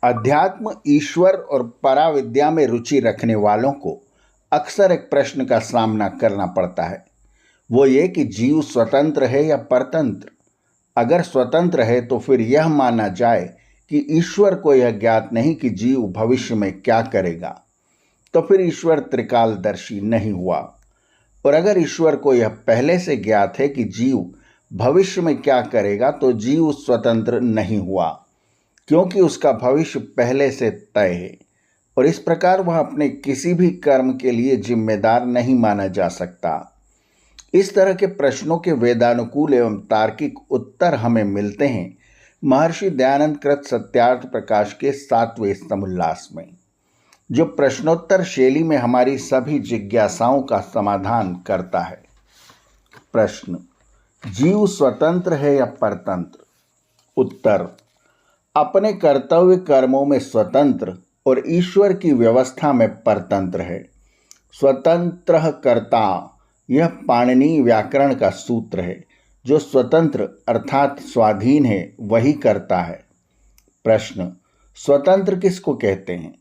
अध्यात्म, ईश्वर और पराविद्या में रुचि रखने वालों को अक्सर एक प्रश्न का सामना करना पड़ता है। वो ये कि जीव स्वतंत्र है या परतंत्र। अगर स्वतंत्र है तो फिर यह माना जाए कि ईश्वर को यह ज्ञात नहीं कि जीव भविष्य में क्या करेगा, तो फिर ईश्वर त्रिकालदर्शी नहीं हुआ। और अगर ईश्वर को यह पहले से ज्ञात है कि जीव भविष्य में क्या करेगा, तो जीव स्वतंत्र नहीं हुआ, क्योंकि उसका भविष्य पहले से तय है और इस प्रकार वह अपने किसी भी कर्म के लिए जिम्मेदार नहीं माना जा सकता। इस तरह के प्रश्नों के वेदानुकूल एवं तार्किक उत्तर हमें मिलते हैं महर्षि दयानंद कृत सत्यार्थ प्रकाश के 7वें स्तमोल्लास में, जो प्रश्नोत्तर शैली में हमारी सभी जिज्ञासाओं का समाधान करता है। प्रश्न: जीव स्वतंत्र है या परतंत्र? उत्तर: अपने कर्तव्य कर्मों में स्वतंत्र और ईश्वर की व्यवस्था में परतंत्र है। स्वतंत्र कर्ता, यह पाणिनीय व्याकरण का सूत्र है। जो स्वतंत्र अर्थात स्वाधीन है वही करता है। प्रश्न: स्वतंत्र किसको कहते हैं?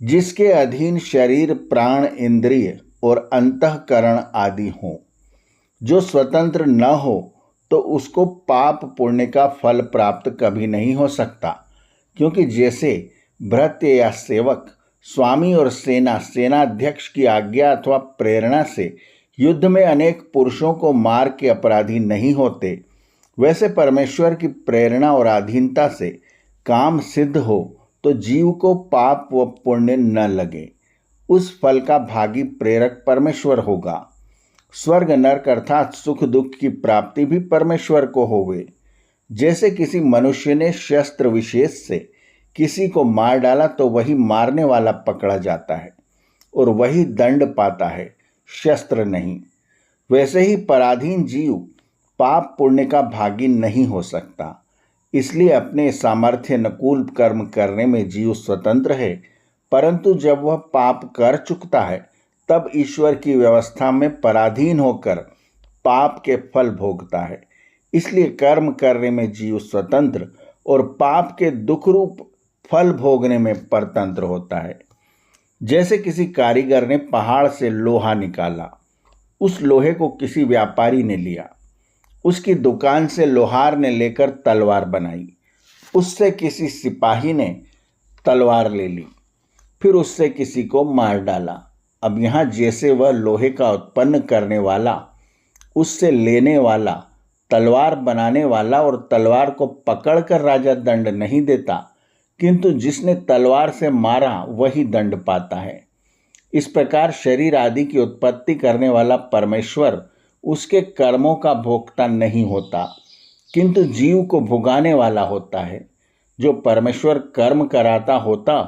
जिसके अधीन शरीर, प्राण, इंद्रिय और अंतःकरण आदि हों। जो स्वतंत्र न हो तो उसको पाप पुण्य का फल प्राप्त कभी नहीं हो सकता, क्योंकि जैसे भृत्य या सेवक स्वामी और सेनाध्यक्ष की आज्ञा अथवा प्रेरणा से युद्ध में अनेक पुरुषों को मार के अपराधी नहीं होते, वैसे परमेश्वर की प्रेरणा और अधीनता से काम सिद्ध हो तो जीव को पाप व पुण्य न लगे। उस फल का भागी प्रेरक परमेश्वर होगा। स्वर्ग नरक अर्थात सुख दुख की प्राप्ति भी परमेश्वर को होवे। जैसे किसी मनुष्य ने शस्त्र विशेष से किसी को मार डाला तो वही मारने वाला पकड़ा जाता है और वही दंड पाता है, शस्त्र नहीं। वैसे ही पराधीन जीव पाप पुण्य का भागी नहीं हो सकता। इसलिए अपने सामर्थ्य अनुकूल कर्म करने में जीव स्वतंत्र है, परंतु जब वह पाप कर चुकता है तब ईश्वर की व्यवस्था में पराधीन होकर पाप के फल भोगता है। इसलिए कर्म करने में जीव स्वतंत्र और पाप के दुख रूप फल भोगने में परतंत्र होता है। जैसे किसी कारीगर ने पहाड़ से लोहा निकाला, उस लोहे को किसी व्यापारी ने लिया, उसकी दुकान से लोहार ने लेकर तलवार बनाई, उससे किसी सिपाही ने तलवार ले ली, फिर उससे किसी को मार डाला। अब यहाँ जैसे वह लोहे का उत्पन्न करने वाला, उससे लेने वाला, तलवार बनाने वाला और तलवार को पकड़कर राजा दंड नहीं देता, किंतु जिसने तलवार से मारा वही दंड पाता है। इस प्रकार शरीर आदि की उत्पत्ति करने वाला परमेश्वर उसके कर्मों का भोक्ता नहीं होता, किंतु जीव को भुगाने वाला होता है। जो परमेश्वर कर्म कराता होता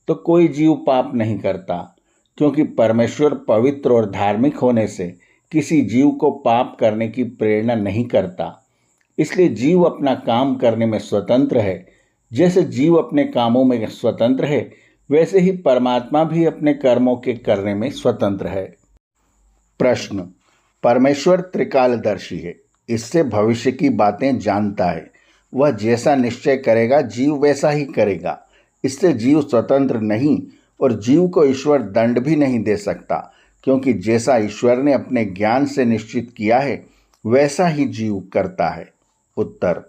तो कोई जीव पाप नहीं करता, क्योंकि परमेश्वर पवित्र और धार्मिक होने से किसी जीव को पाप करने की प्रेरणा नहीं करता। इसलिए जीव अपना काम करने में स्वतंत्र है। जैसे जीव अपने कामों में स्वतंत्र है, वैसे ही परमात्मा भी अपने कर्मों के करने में स्वतंत्र है। प्रश्न: परमेश्वर त्रिकालदर्शी है, इससे भविष्य की बातें जानता है। वह जैसा निश्चय करेगा जीव वैसा ही करेगा। इससे जीव स्वतंत्र नहीं और जीव को ईश्वर दंड भी नहीं दे सकता, क्योंकि जैसा ईश्वर ने अपने ज्ञान से निश्चित किया है वैसा ही जीव करता है। उत्तर: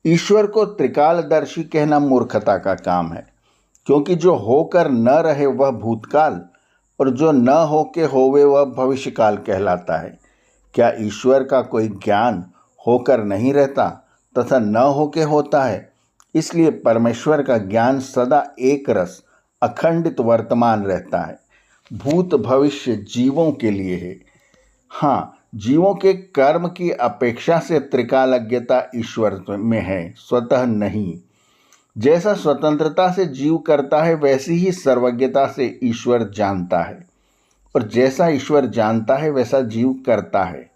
ईश्वर को त्रिकालदर्शी कहना मूर्खता का काम है, क्योंकि जो होकर न रहे वह भूतकाल और जो न होके होवे वह भविष्यकाल कहलाता है। क्या ईश्वर का कोई ज्ञान होकर नहीं रहता तथा न होके होता है? इसलिए परमेश्वर का ज्ञान सदा एक रस अखंडित वर्तमान रहता है। भूत भविष्य जीवों के लिए है। हाँ, जीवों के कर्म की अपेक्षा से त्रिकालज्ञता ईश्वर में है, स्वतः नहीं। जैसा स्वतंत्रता से जीव करता है वैसी ही सर्वज्ञता से ईश्वर जानता है, और जैसा ईश्वर जानता है वैसा जीव करता है।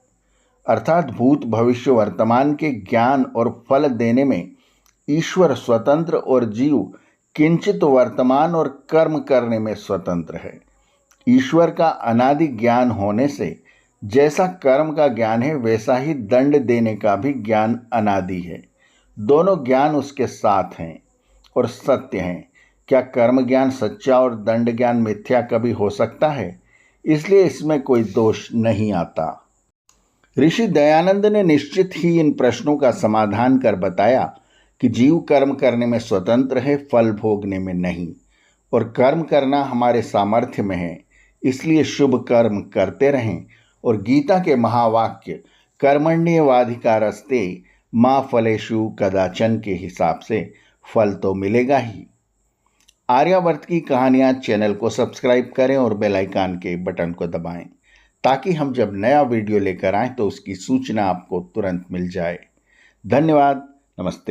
अर्थात भूत भविष्य वर्तमान के ज्ञान और फल देने में ईश्वर स्वतंत्र और जीव किंचित वर्तमान और कर्म करने में स्वतंत्र है। ईश्वर का अनादि ज्ञान होने से जैसा कर्म का ज्ञान है वैसा ही दंड देने का भी ज्ञान अनादि है। दोनों ज्ञान उसके साथ हैं और सत्य हैं, क्या कर्म ज्ञान सच्चा और दंड ज्ञान मिथ्या कभी हो सकता है? इसलिए इसमें कोई दोष नहीं आता। ऋषि दयानंद ने निश्चित ही इन प्रश्नों का समाधान कर बताया कि जीव कर्म करने में स्वतंत्र है, फल भोगने में नहीं, और कर्म करना हमारे सामर्थ्य में है, इसलिए शुभ कर्म करते रहें। और गीता के महावाक्य कर्मण्येवाधिकारस्ते मा फलेषु कदाचन के हिसाब से फल तो मिलेगा ही। आर्यावर्त की कहानियाँ चैनल को सब्सक्राइब करें और बेल आइकन के बटन को दबाएं, ताकि हम जब नया वीडियो लेकर आएं तो उसकी सूचना आपको तुरंत मिल जाए। धन्यवाद। नमस्ते।